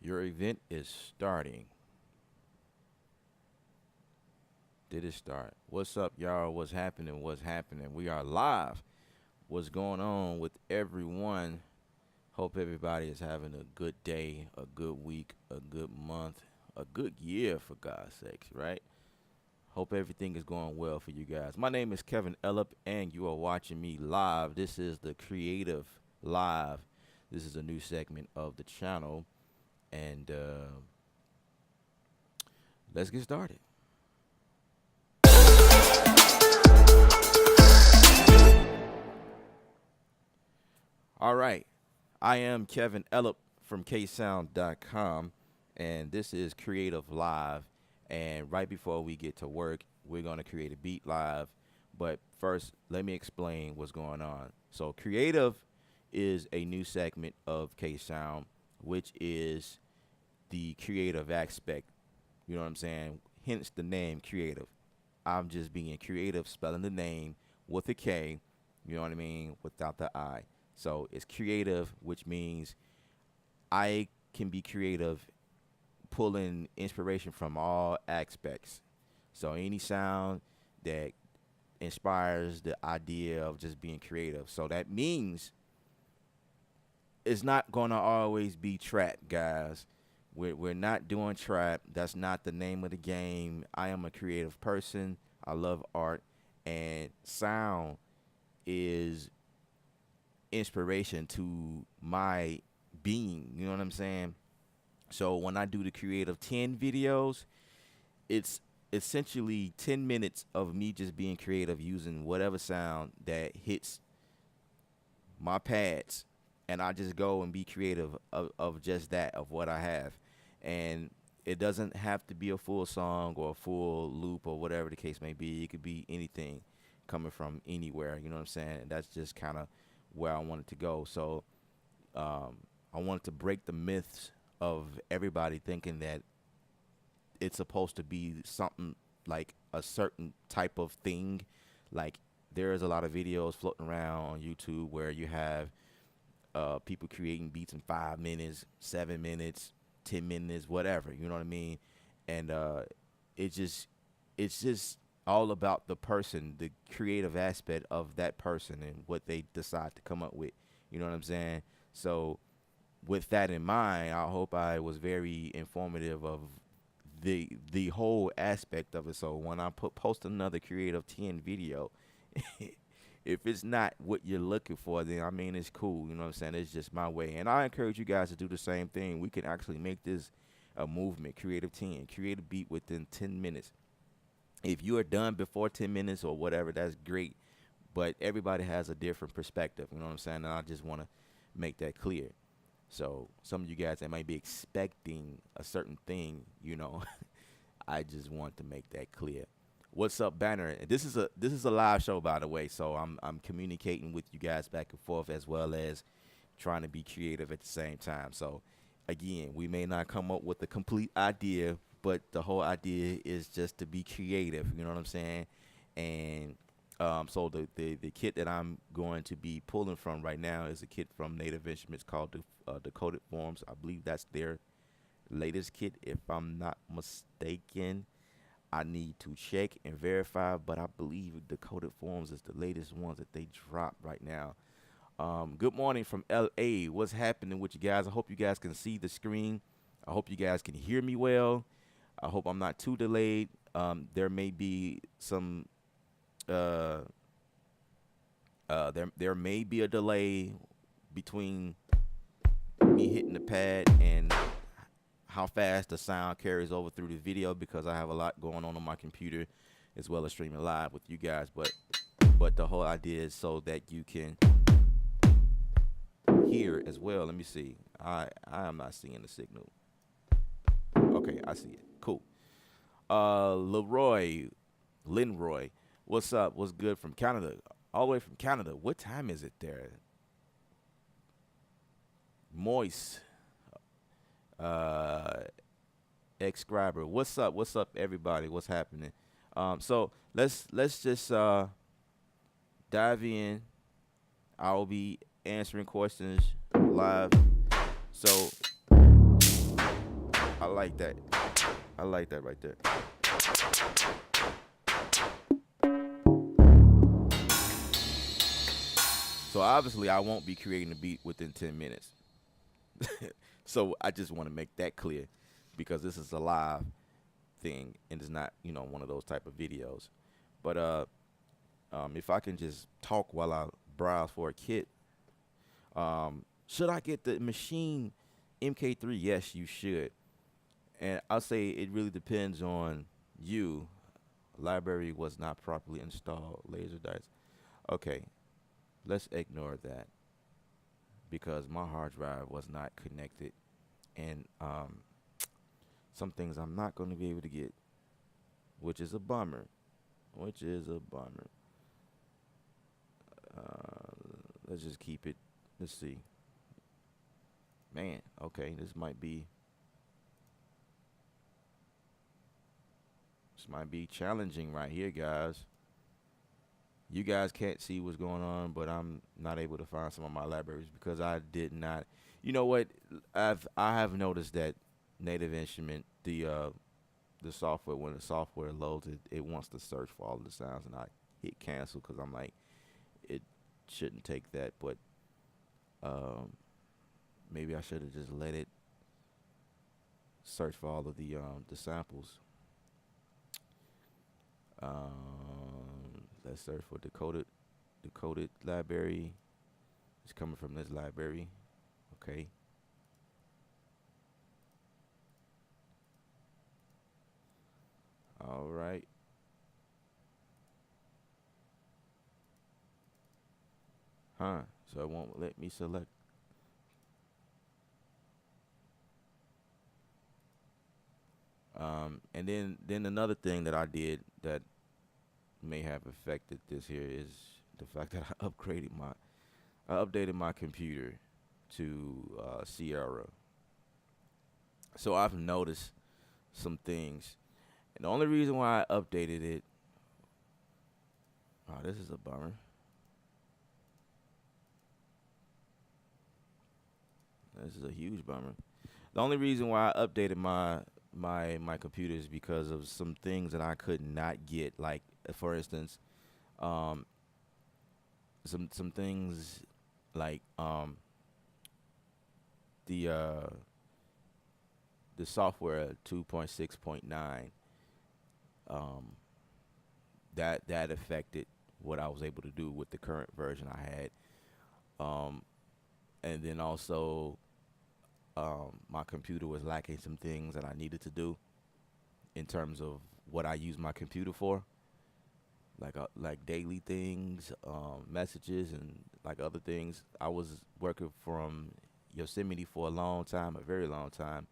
Your event is starting. Did it start? What's up, y'all? What's happening? What's happening? We are live. What's going on with everyone? Hope everybody is having a good day, a good week, a good month, a good year, for God's sakes, right? Hope everything is going well for you guys. My name is Kevin Ellip, and you are watching me live. This is the Creative Live. This is a new segment of the channel, and let's get started. All right. I am Kevin Ellip from ksound.com, and this is Creative Live. And right before we get to work, we're going to create a beat live. But first, let me explain what's going on. So Creative is a new segment of K-Sound, which is the creative aspect. You know what I'm saying? Hence the name Creative. I'm just being creative, spelling the name with a K, you know what I mean, without the I. So it's creative, which means I can be creative, pulling inspiration from all aspects. So any sound that inspires the idea of just being creative. So that means it's not going to always be trap, guys. We're not doing trap. That's not the name of the game. I am a creative person. I love art, and sound is inspiration to my being. You know what I'm saying? So when I do the KREATVE10 videos, it's essentially 10 minutes of me just being creative using whatever sound that hits my pads, and I just go and be creative of just that, of what I have. And it doesn't have to be a full song or a full loop or whatever the case may be. It could be anything coming from anywhere, you know what I'm saying? And that's just kind of where I wanted to go. So I wanted to break the myths of everybody thinking that it's supposed to be something like a certain type of thing. Like, there is a lot of videos floating around on YouTube where you have people creating beats in 5 minutes, 7 minutes, 10 minutes, whatever, you know what I mean? And it's just all about the person, the creative aspect of that person and what they decide to come up with. You know what I'm saying? So with that in mind, I hope I was very informative of the whole aspect of it. So when I post another KREATVE10 video, if it's not what you're looking for, then I mean, it's cool. You know what I'm saying? It's just my way. And I encourage you guys to do the same thing. We can actually make this a movement. KREATVE10, create a beat within 10 minutes. If you are done before 10 minutes or whatever, that's great. But everybody has a different perspective. You know what I'm saying? And I just want to make that clear. So some of you guys that might be expecting a certain thing, you know, I just want to make that clear. What's up, Banner? This is a live show, by the way. So I'm communicating with you guys back and forth, as well as trying to be creative at the same time. So again, we may not come up with a complete idea, but the whole idea is just to be creative. You know what I'm saying? And so the kit that I'm going to be pulling from right now is a kit from Native Instruments called the Decoded Forms. I believe that's their latest kit, if I'm not mistaken. I need to check and verify, but I believe Decoded Forms is the latest ones that they drop right now. Good morning from LA. What's happening with you guys? I hope you guys can see the screen. I hope you guys can hear me well. I hope I'm not too delayed. There may be some there may be a delay between me hitting the pad and how fast the sound carries over through the video, because I have a lot going on my computer as well as streaming live with you guys. But the whole idea is so that you can hear as well. Let me see. I am not seeing the signal. Okay, I see it. Cool. Linroy, what's up? What's good from Canada? All the way from Canada. What time is it there? Moist. Ex-scriber. What's up? What's up, everybody? What's happening? So let's just dive in. I'll be answering questions live. So I like that. I like that right there. So obviously, I won't be creating a beat within 10 minutes. So I just want to make that clear because this is a live thing and it's not, one of those type of videos. But if I can just talk while I browse for a kit, should I get the machine MK3? Yes, you should. And I'll say it really depends on you. Library was not properly installed. Laser dice. Okay, let's ignore that because my hard drive was not connected, and some things I'm not going to be able to get, which is a bummer. Which is a bummer. Let's just keep it. Let's see. Man, okay, this might be challenging right here, guys. You guys can't see what's going on, but I'm not able to find some of my libraries because I did not. You know what? I have noticed that Native Instrument, the software, when the software loads, it wants to search for all of the sounds, and I hit cancel because I'm like, it shouldn't take that, but um, maybe I should have just let it search for all of the samples. Let's search for decoded library. It's coming from this library. Okay. All right. Huh. So it won't let me select. And then another thing that I did that may have affected this here is the fact that I updated my computer to Sierra. So I've noticed some things. And the only reason why I updated it, oh, this is a bummer. This is a huge bummer. The only reason why I updated my computer is because of some things that I could not get. Like, for instance, um, some things like the uh, the software 2.6.9, um, that affected what I was able to do with the current version I had. Um, and then also, my computer was lacking some things that I needed to do in terms of what I use my computer for, like daily things, messages, and like other things. I was working from Yosemite for a long time, a very long time,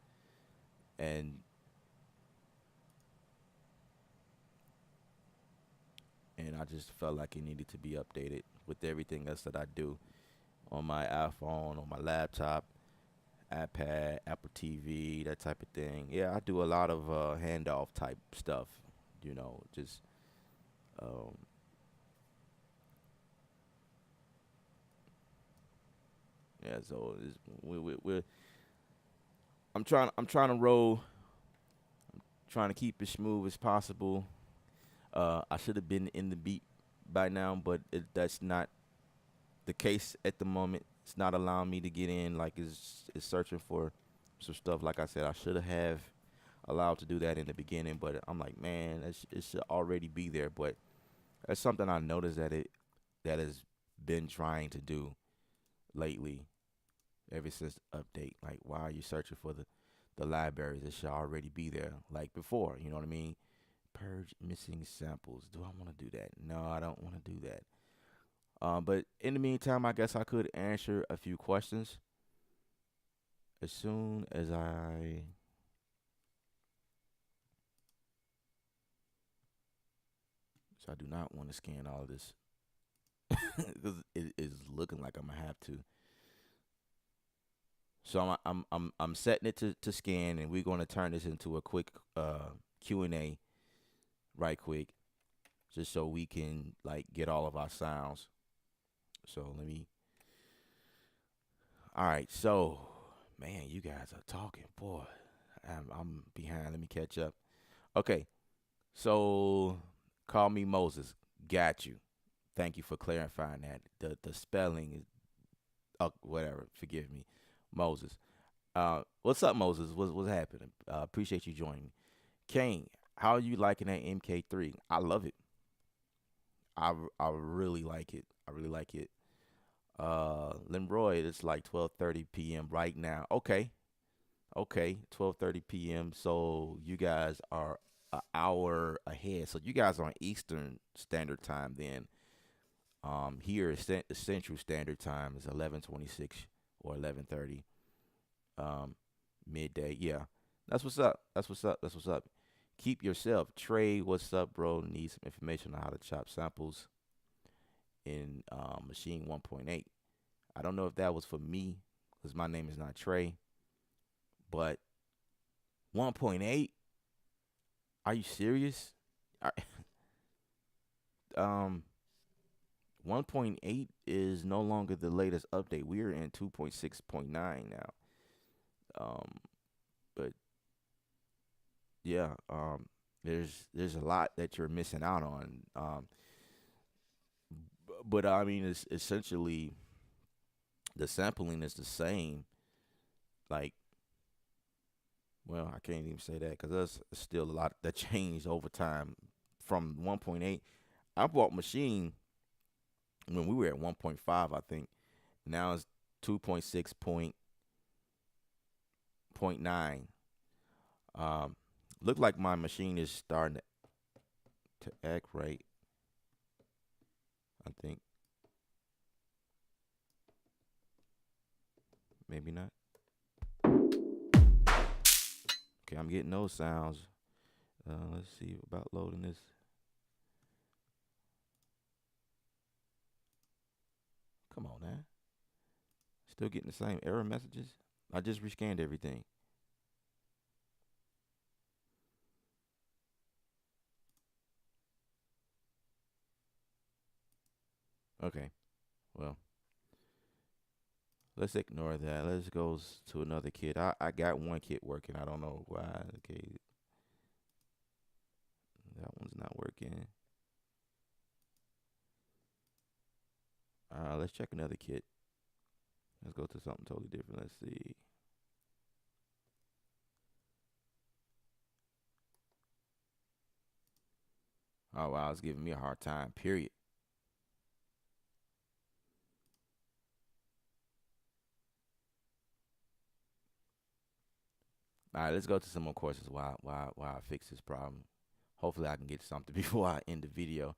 and I just felt like it needed to be updated with everything else that I do on my iPhone, on my laptop, iPad, Apple TV, that type of thing. Yeah, I do a lot of handoff type stuff. Just um, yeah. So I'm trying to roll, trying to keep it smooth as possible. I should have been in the beat by now, but that's not the case at the moment. It's not allowing me to get in. Like it's searching for some stuff. Like I said, I should have allowed to do that in the beginning, but I'm like, man, it should already be there. But that's something I noticed that has been trying to do lately, ever since the update. Like, why are you searching for the libraries? It should already be there, like before. You know what I mean? Purge missing samples. Do I want to do that? No, I don't want to do that. But in the meantime, I guess I could answer a few questions as soon as So I do not want to scan all of this because it is looking like I'm gonna have to. So I'm setting it to scan, and we're gonna turn this into a quick Q&A right quick, just so we can like get all of our sounds. So let me. All right, so man, you guys are talking, boy. I'm behind. Let me catch up. Okay, so call me Moses. Got you. Thank you for clarifying that. The spelling is whatever. Forgive me, Moses. What's up, Moses? What's happening? Appreciate you joining me. Kane, how are you liking that MK3? I love it. I really like it. I really like it. Limroy, it's like 12:30 p.m. right now. Okay, okay, 12:30 p.m. So you guys are an hour ahead. So you guys are on Eastern Standard Time then. Here is Central Standard Time is 11:26 or 11:30. Um, midday. Yeah, that's what's up. That's what's up. That's what's up. Keep yourself. Trey, what's up, bro? Need some information on how to chop samples in Machine 1.8. I don't know if that was for me because my name is not Trey, but 1.8. Are you serious? Are- Um, 1.8 is no longer the latest update. We are in 2.6.9 now. Um, but yeah, there's a lot that you're missing out on. But I mean, it's essentially the sampling is the same. Like, well, I can't even say that because there's still a lot that changed over time from 1.8. I bought machine when we were at 1.5, I think. Now it's 2.6.9. Um, look like my machine is starting to act right. I think maybe not. Okay, I'm getting those sounds. Let's see about loading this. Come on, man. Still getting the same error messages. I just rescanned everything. Okay, well, let's ignore that. Let's go to another kit. I got one kit working. I don't know why. Okay, that one's not working. Let's check another kit. Let's go to something totally different. Let's see. Oh wow, it's giving me a hard time. Period. All right, let's go to some more courses while I fix this problem. Hopefully, I can get something before I end the video.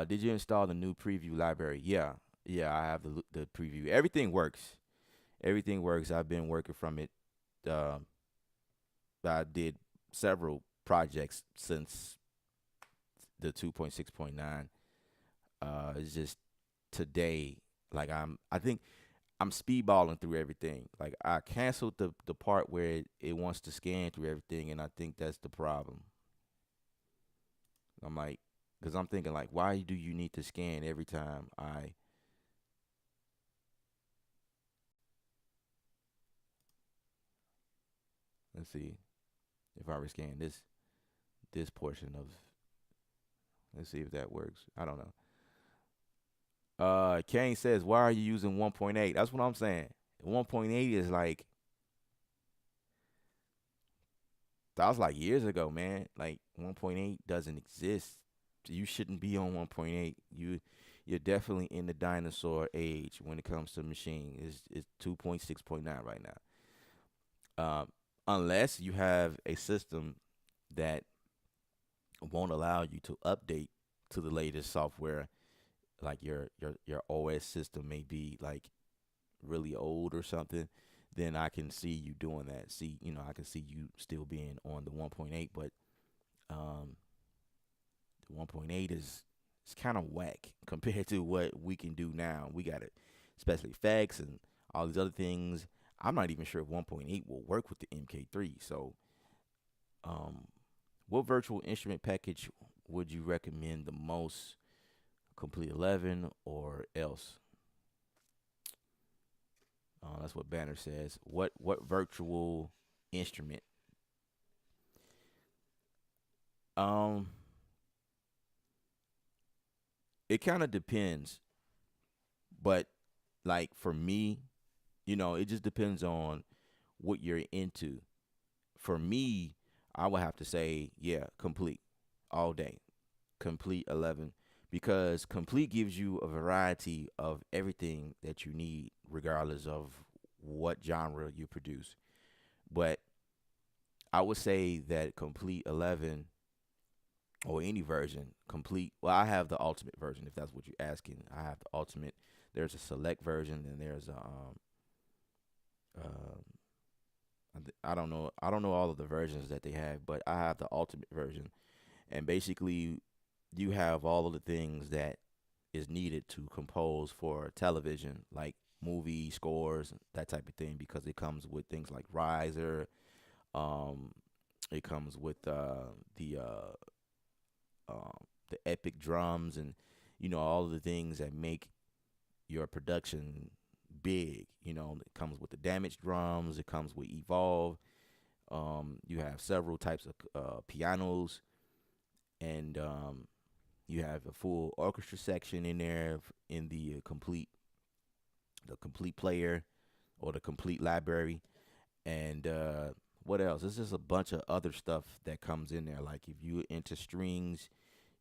Did you install the new preview library? Yeah, yeah, I have the preview. Everything works. Everything works. I've been working from it. Uh, I did several projects since the 2.6.9. It's just today, like I think I'm speedballing through everything. Like I canceled the part where it wants to scan through everything, and I think that's the problem. I'm like, because I'm thinking like, why do you need to scan every time I? Let's see if I rescan this portion of. Let's see if that works. I don't know. Kane says, why are you using 1.8? That's what I'm saying. 1.8 is like that was like years ago, man. Like 1.8 doesn't exist. You shouldn't be on 1.8. You're definitely in the dinosaur age when it comes to machine. It's 2.6.9 right now. Unless you have a system that won't allow you to update to the latest software, like your OS system may be like really old or something, then I can see you doing that. See, I can see you still being on the 1.8, but um, the 1.8 is it's kind of whack compared to what we can do now. We got it, especially effects and all these other things. I'm not even sure if 1.8 will work with the MK3. So, um, what virtual instrument package would you recommend the most? Complete 11 or else? That's what Banner says. What virtual? instrument. Um, it kind of depends, but like for me, it just depends on what you're into. For me, I would have to say, yeah, complete all day, complete 11, because complete gives you a variety of everything that you need, regardless of what genre you produce. But I would say that complete 11 or any version, complete. Well, I have the ultimate version, if that's what you're asking. I have the ultimate. There's a select version, and there's a um, I don't know. I don't know all of the versions that they have, but I have the ultimate version, and basically, you have all of the things that is needed to compose for television, like movie scores, that type of thing, because it comes with things like riser. Um, it comes with the epic drums, and all of the things that make your production big. It comes with the damaged drums. It comes with evolve. You have several types of pianos, and you have a full orchestra section in there in the complete player or the complete library. And what else? There's just a bunch of other stuff that comes in there. Like if you into strings,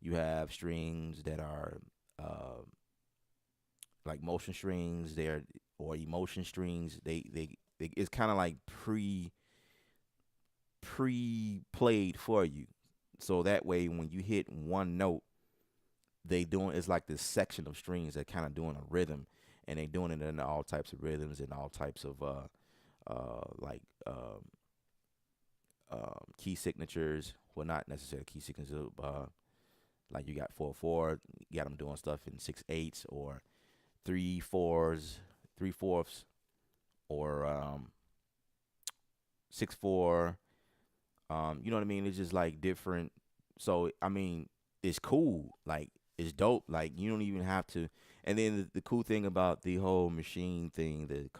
you have strings that are uh, like motion strings. They're or emotion strings. They it's kind of like pre played for you. So that way, when you hit one note, they doing it's like this section of strings that kind of doing a rhythm, and they doing it in all types of rhythms and all types of like key signatures. Well, not necessarily key signatures. Like you got 4/4, you got them doing stuff in 6/8 or 3/4s, 3/4, or 6/4. You know what I mean? It's just like different. So I mean, it's cool. Like it's dope. Like you don't even have to. And then the cool thing about the whole machine thing, the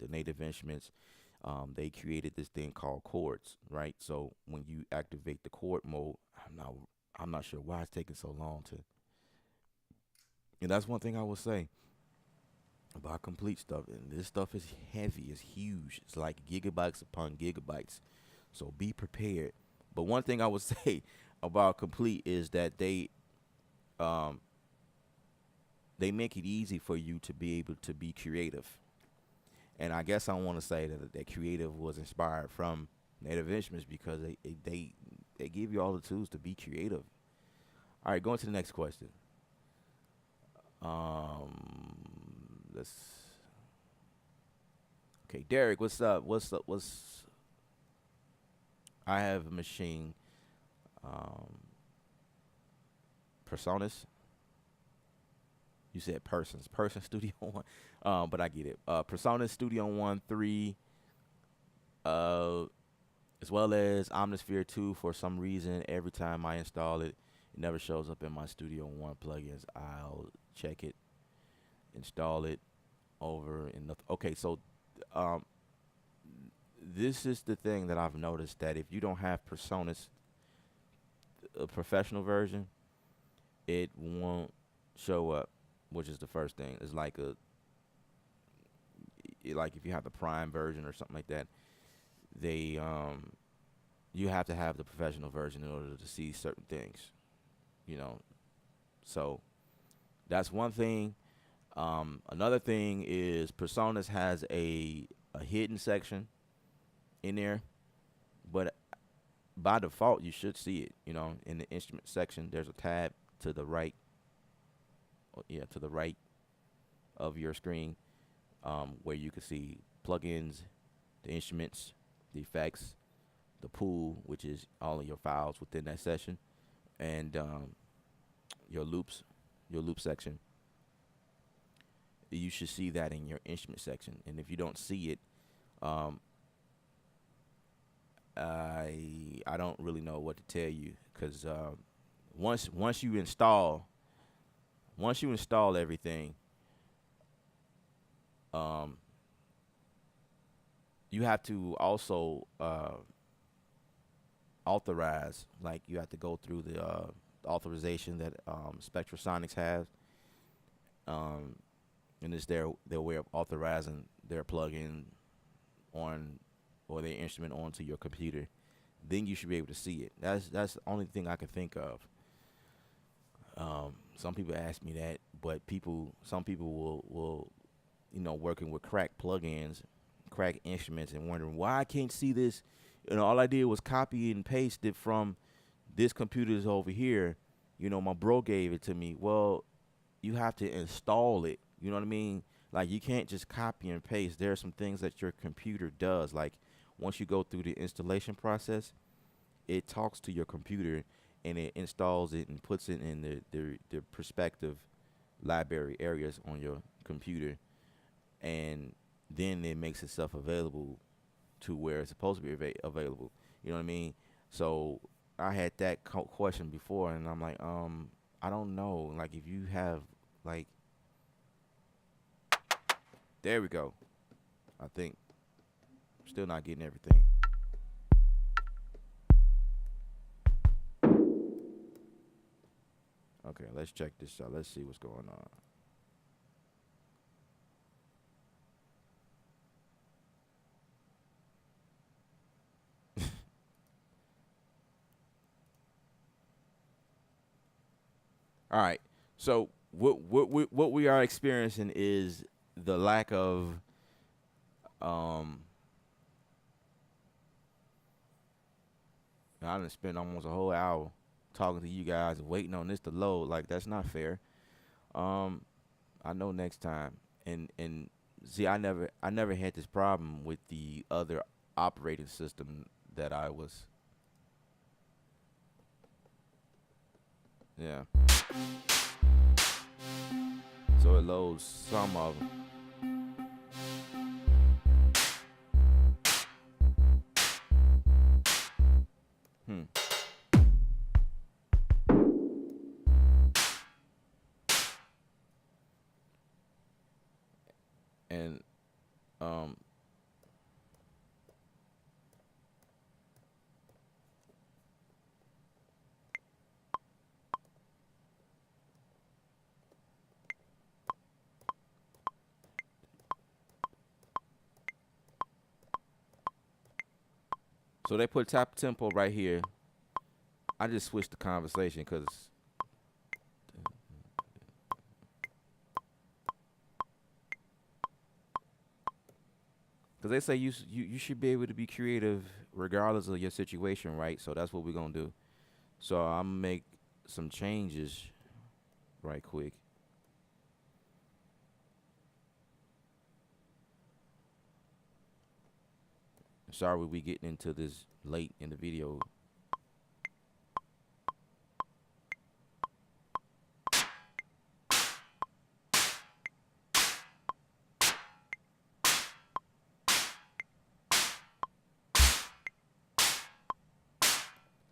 native instruments, they created this thing called chords, right? So when you activate the chord mode, I'm not sure why it's taking so long to. And that's one thing I will say about complete stuff. And this stuff is heavy. It's huge. It's like gigabytes upon gigabytes. So be prepared. But one thing I would say about complete is that um they make it easy for you to be able to be creative. And I guess I want to say that creative was inspired from Native Instruments, because they give you all the tools to be creative. All right, going to the next question. Let's. Okay, Derek, what's up? What's up? I have a machine, um, Personas. You said persons, person Studio One, but I get it. Persona Studio One 3, uh, as well as Omnisphere 2. For some reason, every time I install it, it never shows up in my Studio One plugins. I'll check it, install it over in the. Okay, so um, this is the thing that I've noticed, that if you don't have Personas, a professional version, it won't show up, which is the first thing. It's like like if you have the Prime version or something like that, they you have to have the professional version in order to see certain things, you know. So that's one thing. Another thing is Personas has a hidden section in there, but by default you should see it. In the instrument section, there's a tab to the right, yeah, to the right of your screen, where you can see plugins, the instruments, the effects, the pool, which is all of your files within that session, and your loops, your loop section. You should see that in your instrument section. And if you don't see it, um, I don't really know what to tell you, because once you install everything, um, you have to also authorize, like you have to go through the authorization that Spectrasonics has, um, and it's their way of authorizing their plugin on or their instrument onto your computer. Then you should be able to see it. That's the only thing I can think of. Some people ask me that, but some people will working with crack plugins, crack instruments, and wondering why I can't see this. All I did was copy and paste it from this computer's over here. My bro gave it to me. Well, you have to install it. You know what I mean? Like, you can't just copy and paste. There are some things that your computer does. Like, once you go through the installation process, it talks to your computer and it installs it and puts it in the prospective library areas on your computer, and then it makes itself available to where it's supposed to be available. You know what I mean? So I had that question before, and I'm like, I don't know. Like, if you have, like, there we go. I think still not getting everything. Okay, let's check this out. Let's see what's going on. All right. So what we are experiencing is the lack of um. I done spent almost a whole hour talking to you guys and waiting on this to load. Like, that's not fair. Um, I know next time. And see, I never had this problem with the other operating system that I was. Yeah. So it loads some of them. Hmm. And um. So they put top tempo right here. I just switched the conversation because they say you should be able to be creative regardless of your situation, right? So that's what we're gonna do. So I'm gonna make some changes right quick. Sorry we getting into this late in the video.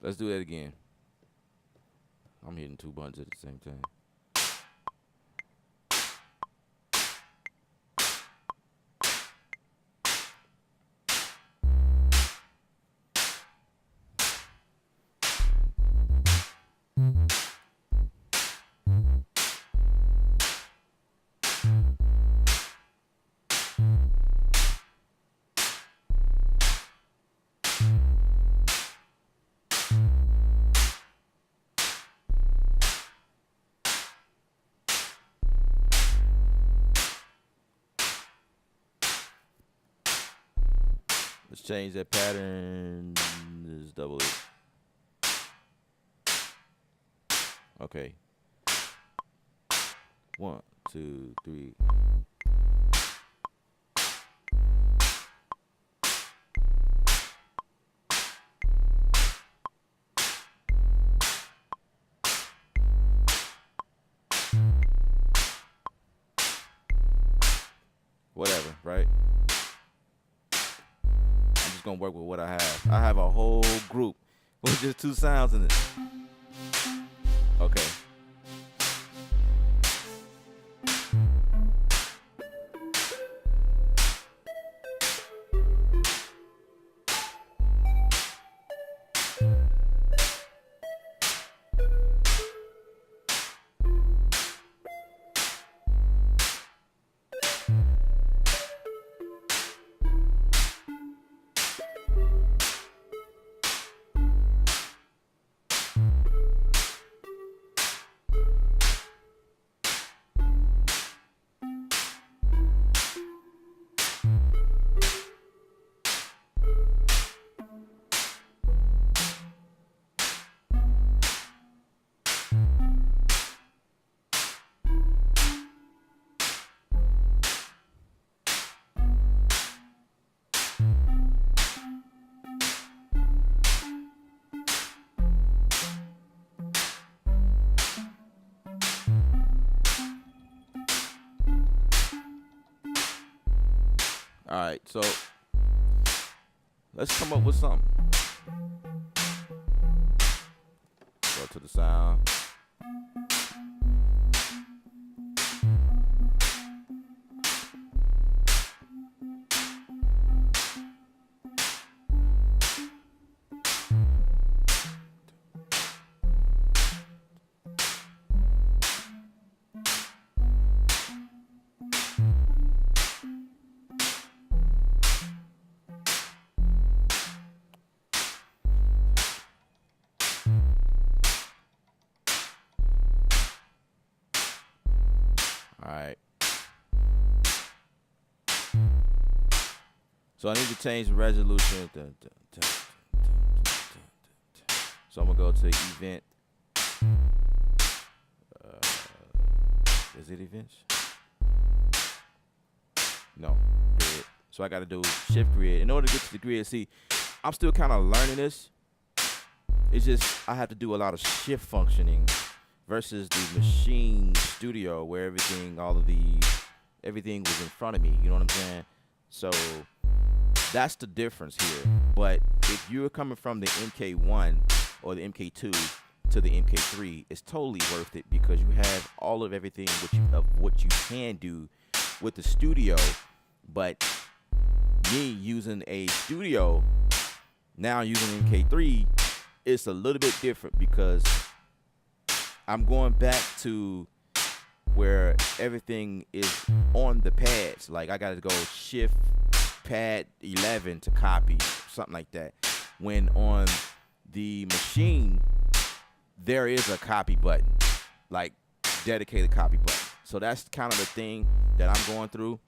Let's do that again. I'm hitting two buttons at the same time. Let's change that pattern. Let's double it. Okay. 1, 2, 3. Whatever, right? I'm just gonna work with what I have. I have a whole group with just 2 sounds in it. Okay. All right, so let's come up with something. Go to the sound. All right. So I need to change the resolution. So I'm gonna go to event. Is it events? No, grid. So I got to do shift grid in order to get to the grid. See, I'm still kind of learning this. It's just I have to do a lot of shift functioning versus the machine studio where everything was in front of me. You know what I'm saying? So that's the difference here. But if you're coming from the MK1 or the MK2 to the MK3, it's totally worth it because you have all of everything of what you can do with the studio. But me using a studio, now using MK3, it's a little bit different because I'm going back to where everything is on the pads. Like I got to go shift pad 11 to copy, something like that. When on the machine, there is a copy button, like dedicated copy button. So that's kind of the thing that I'm going through,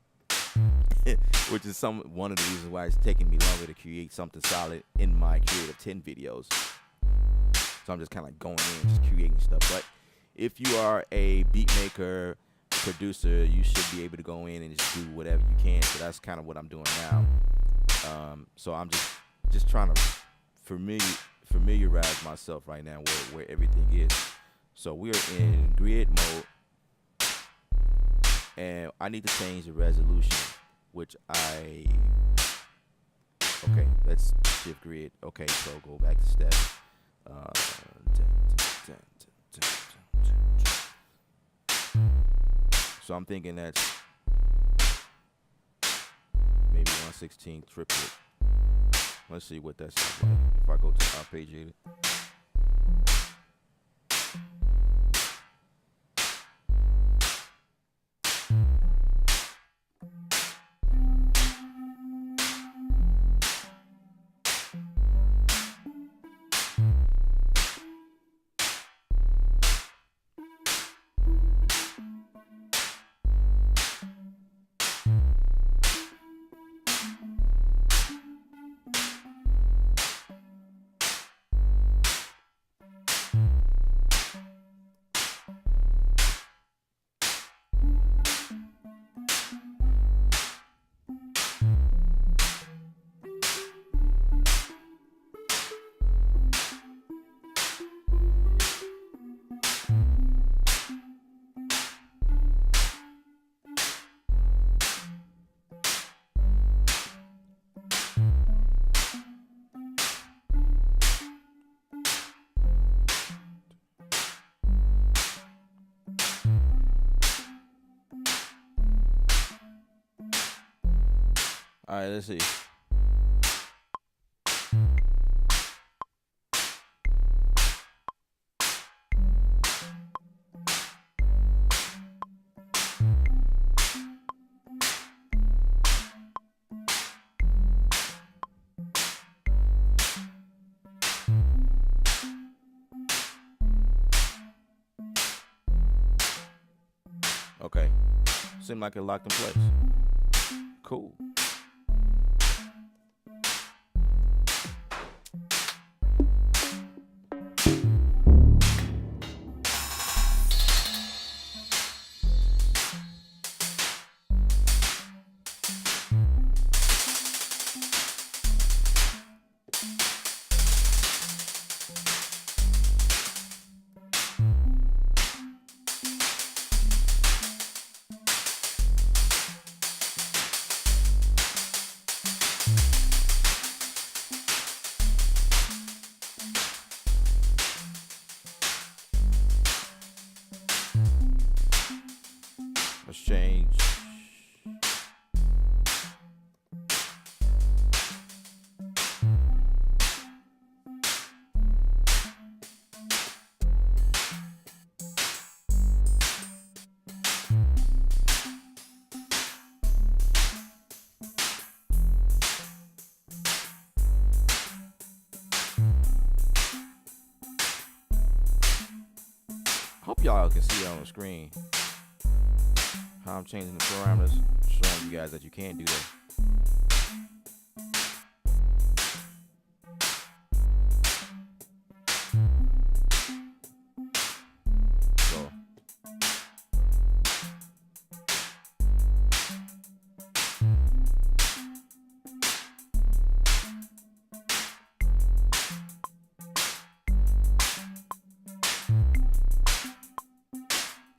which is one of the reasons why it's taking me longer to create something solid in my KREATVE10 videos. So I'm just kind of like going in, just creating stuff. But if you are a beat maker, producer, you should be able to go in and just do whatever you can. So that's kind of what I'm doing now. So I'm just trying to familiarize myself right now where everything is. So we're in grid mode, and I need to change the resolution, which okay, let's shift grid. Okay, so go back to steps. So I'm thinking that's maybe 1/16 triplet. Let's see what that sounds like if I go to arpeggiated. All right, let's see. Okay, seemed like it locked in place. Cool. change. Hope y'all can see it on the screen how I'm changing the parameters, showing you guys that you can do that.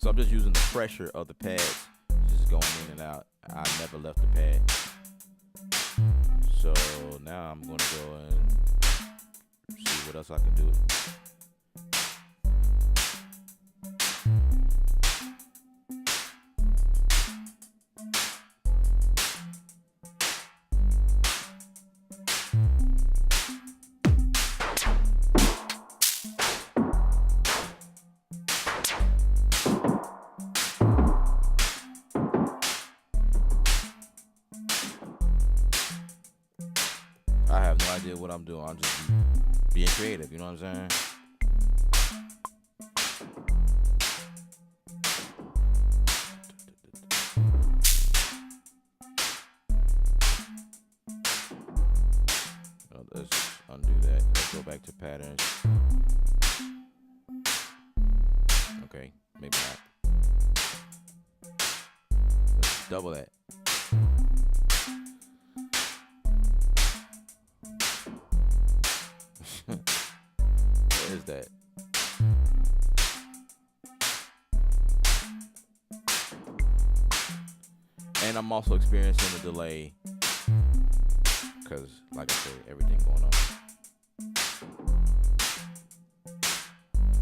So I'm just using the pressure of the pads, just going in and out. I never left the pad. So now I'm going to go and see what else I can do. I have no idea what I'm doing. I'm just being creative, you know what I'm saying? Let's undo that. Let's go back to patterns. Okay, maybe not. Let's double that. What is that? And I'm also experiencing a delay because, like I said, everything going on.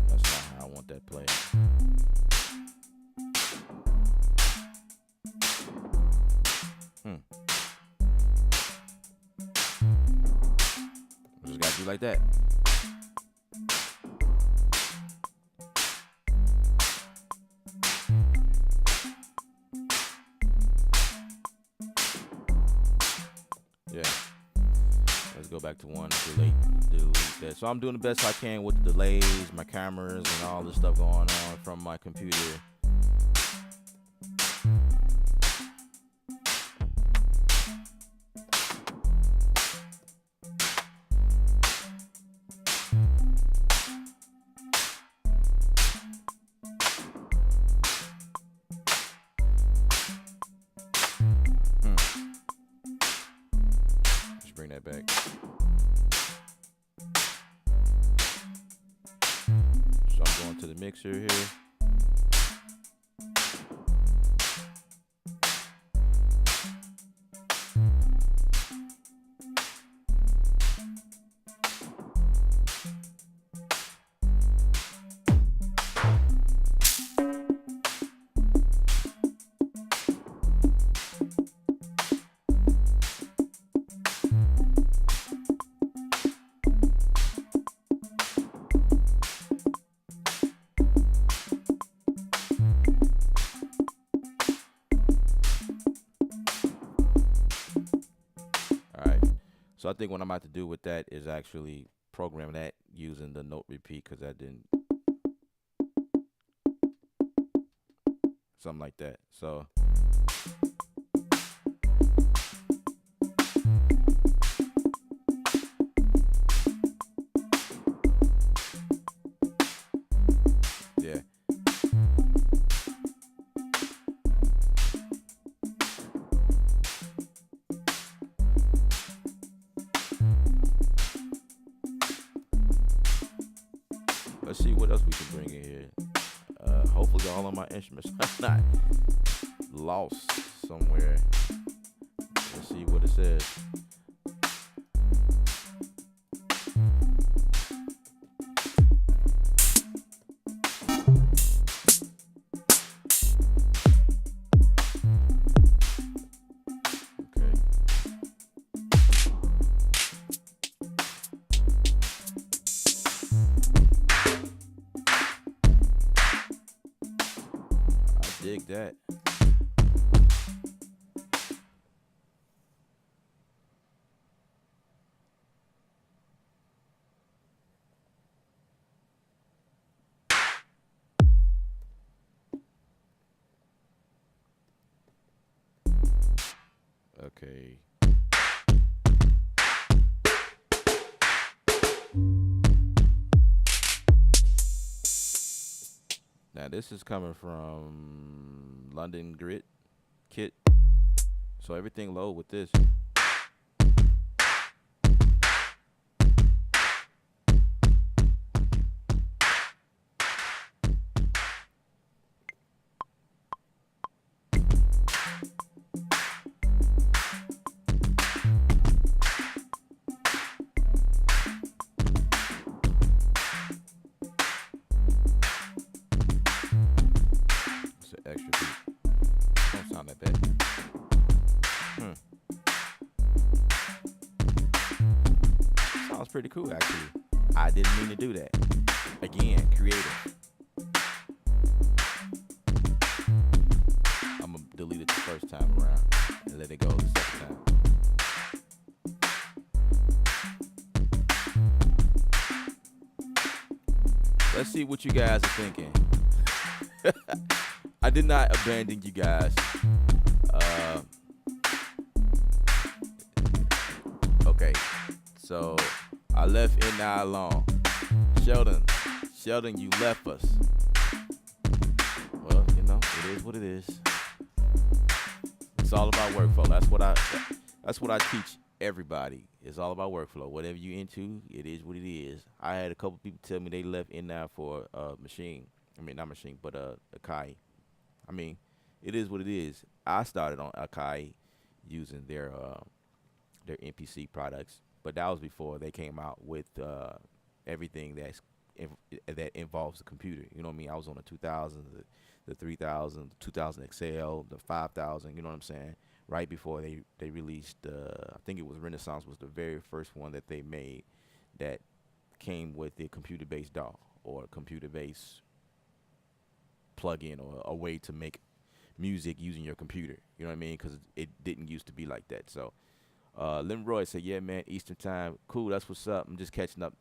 That's not how I want that play. Just gotta do like that. Yeah. Let's go back to one. Delete that. So I'm doing the best I can with the delays, my cameras, and all this stuff going on from my computer. Bring that back. So I'm going to the mixer here. So I think what I'm about to do with that is actually program that using the note repeat, because that didn't, something like that. So yeah. Let's see what else we can bring in here. Hopefully all of my instruments are not lost somewhere. Let's see what it says. that. Okay. Now this is coming from London Grit Kit. So everything low with this. It's an extra beat. Don't sound that bad. Hmm. Sounds pretty cool actually. I didn't mean to do that. Again, creative. I'm gonna delete it the first time around and let it go the second time. Let's see what you guys are thinking. I did not abandon you guys. Uh, okay, so I left N I alone. Sheldon, Sheldon, you left us. Well, you know, it is what it is. It's all about workflow. That's what I teach everybody. It's all about workflow. Whatever you into, it is what it is. I had a couple people tell me they left N9 for a machine. I mean, not machine, but Akai. I mean, it is what it is. I started on Akai using their NPC products, but that was before they came out with everything that involves the computer. You know what I mean? I was on the 2000, the 3000, the 2000 XL, the 5000. You know what I'm saying? Right before they released, I think it was Renaissance was the very first one that they made that came with a computer-based DAW or a computer-based plug-in or a way to make music using your computer. You know what I mean? Because it didn't used to be like that. So Lim Roy said, yeah, man, Eastern time. Cool, that's what's up. I'm just catching up.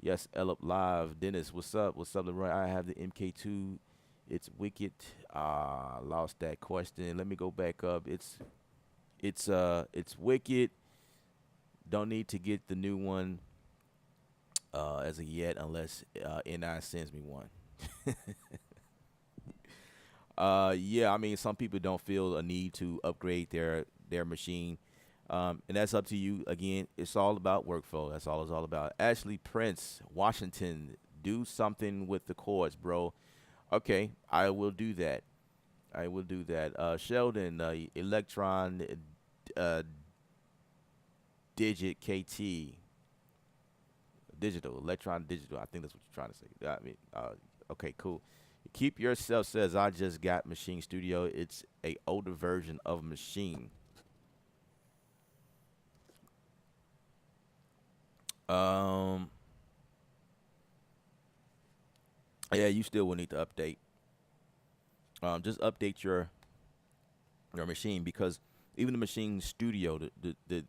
Yes, Ellip Live. Dennis, what's up? What's up, Lim Roy? I have the MK2. It's wicked. Lost that question. Let me go back up. It's wicked. Don't need to get the new one as of yet unless NI sends me one. Yeah, I mean, some people don't feel a need to upgrade their machine, and that's up to you. Again, it's all about workflow. That's all it's all about. Ashley Prince, Washington, do something with the chords, bro. Okay, I will do that. I will do that. Sheldon, Electron, uh, Digit KT, digital, Electron digital. I think that's what you're trying to say. I mean, okay, cool. Keep Yourself says, I just got Machine Studio. It's a older version of Machine. Um, yeah, you still will need to update. Just update your machine because even the Machine Studio, the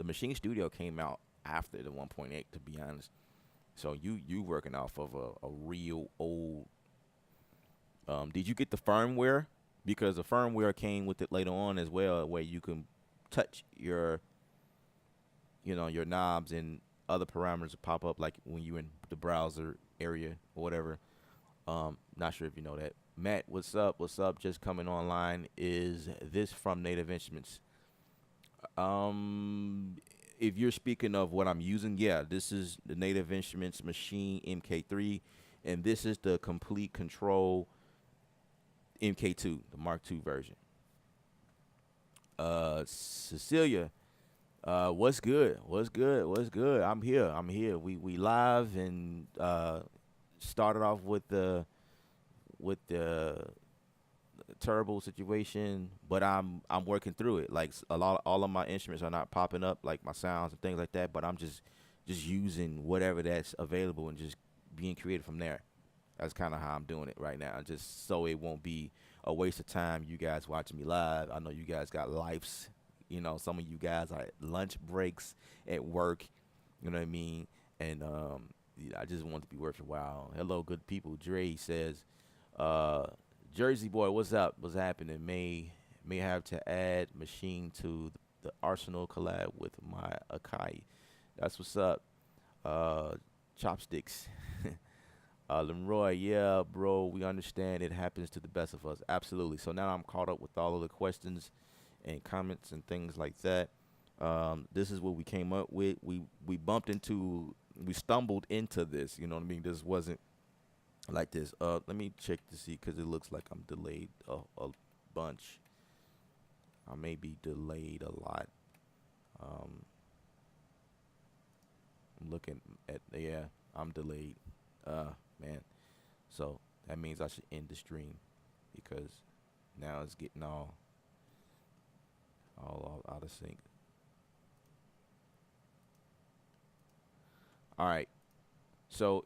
Machine Studio came out after the 1.8. To be honest, so you working off of a real old. Did you get the firmware? Because the firmware came with it later on as well, where you can touch your knobs and other parameters pop up like when you're in the browser area or whatever. Not sure if you know that. Matt, what's up? What's up? Just coming online. Is this from Native Instruments? If you're speaking of what I'm using, yeah, this is the Native Instruments Machine MK3, and this is the Complete Control MK2, the Mark II version. Cecilia, what's good? What's good? What's good? I'm here. I'm here. We live and started off with the terrible situation, but I'm working through it. Like all of my instruments are not popping up, like my sounds and things like that. But I'm just using whatever that's available and just being creative from there. That's kind of how I'm doing it right now, just so it won't be a waste of time. You guys watching me live. I know you guys got lives. You know, some of you guys are at lunch breaks at work. You know what I mean? And yeah, I just want it to be worth your while. Hello, good people. Dre says, uh, Jersey boy, what's up? What's happening? May have to add machine to the Arsenal collab with my Akai. That's what's up. Uh, Chopsticks. Leroy, yeah, bro, we understand it happens to the best of us. Absolutely. So now I'm caught up with all of the questions and comments and things like that. This is what we came up with. We stumbled into this. You know what I mean? This wasn't like this. Let me check to see because it looks like I'm delayed a bunch. I may be delayed a lot. I'm looking at, yeah, I'm delayed. Man. So that means I should end the stream because now it's getting all out of sync. All right. So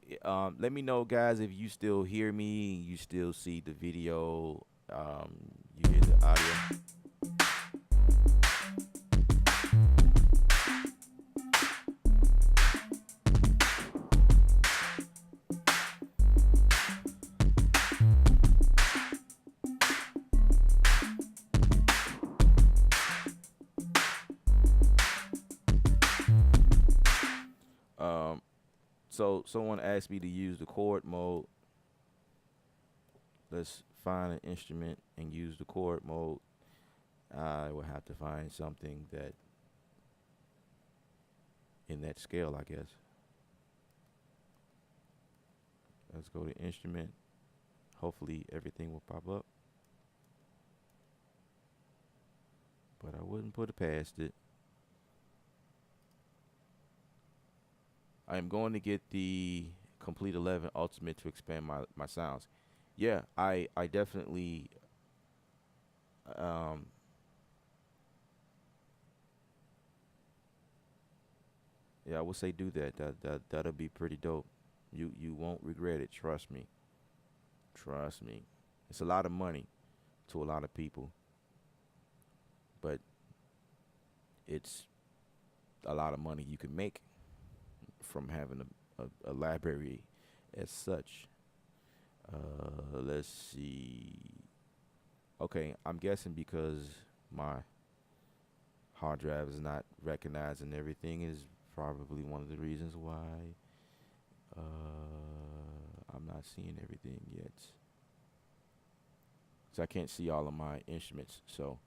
let me know, guys, if you still hear me, you still see the video, you hear the audio. So someone asked me to use the chord mode. Let's find an instrument and use the chord mode. I will have to find something that in that scale, I guess. Let's go to instrument. Hopefully everything will pop up. But I wouldn't put it past it. I am going to get the Complete 11 Ultimate to expand my sounds. Yeah, I definitely yeah, I would say do that. That'll be pretty dope. You won't regret it, trust me. Trust me. It's a lot of money to a lot of people, but it's a lot of money you can make from having a library as such. Let's see. Okay, I'm guessing because my hard drive is not recognizing everything is probably one of the reasons why I'm not seeing everything yet. So I can't see all of my instruments. So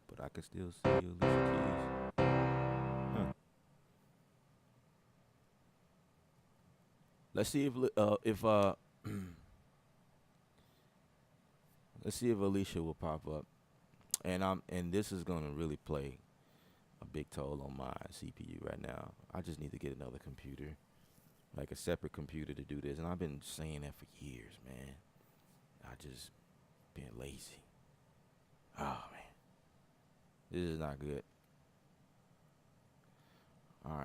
but I can still see Alicia Keys. Huh. Let's see if let's see if Alicia will pop up. And this is gonna really play a big toll on my CPU right now. I just need to get another computer, like a separate computer to do this. And I've been saying that for years, man. I just been lazy. Oh man, this is not good. All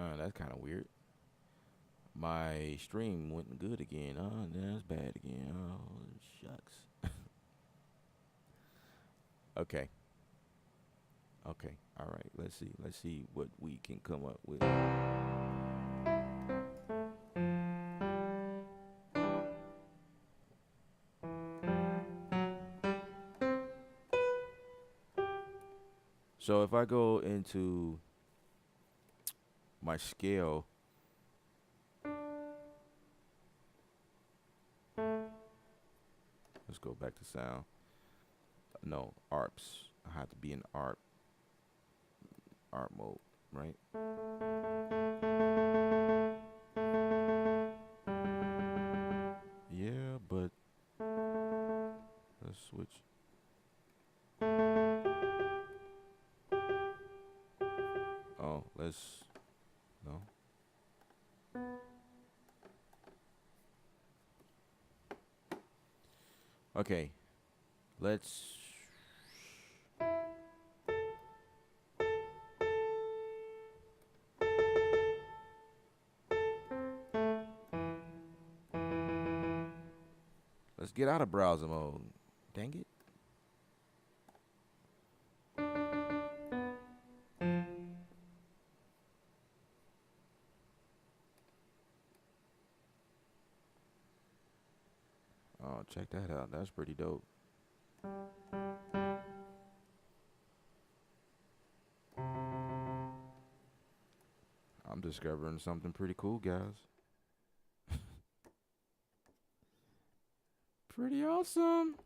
right, that's kind of weird. My stream went good again. Oh, that's bad again. Oh, shucks. Okay. Okay. All right. Let's see. Let's see what we can come up with. So if I go into my scale, let's go back to sound. No, ARPs. I have to be in ARP mode, right? Yeah, but let's switch. Oh, let's no. Okay, let's. Let's get out of browser mode. Dang it. Oh, check that out. That's pretty dope. I'm discovering something pretty cool, guys. Pretty awesome.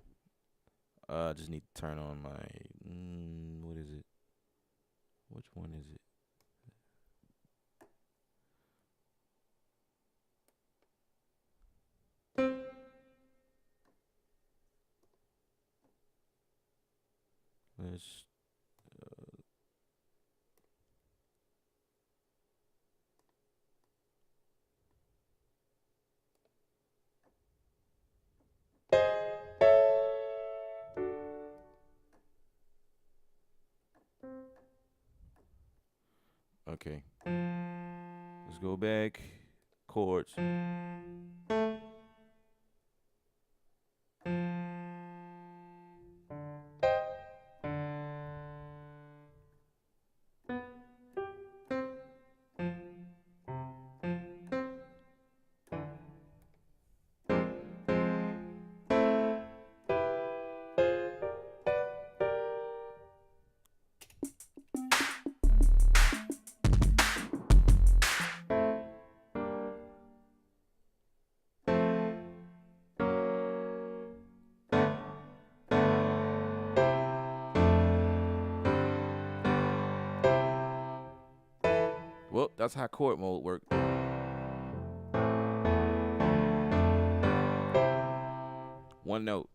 I just need to turn on my. What is it? Which one is it? Let's. Okay. Let's go back. Chords. Well, that's how chord mode works. One note.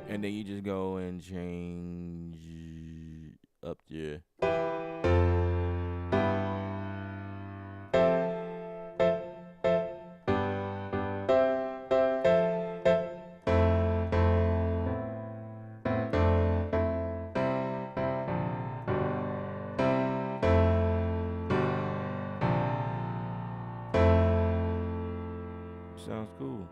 And then you just go and change up there. Sounds cool.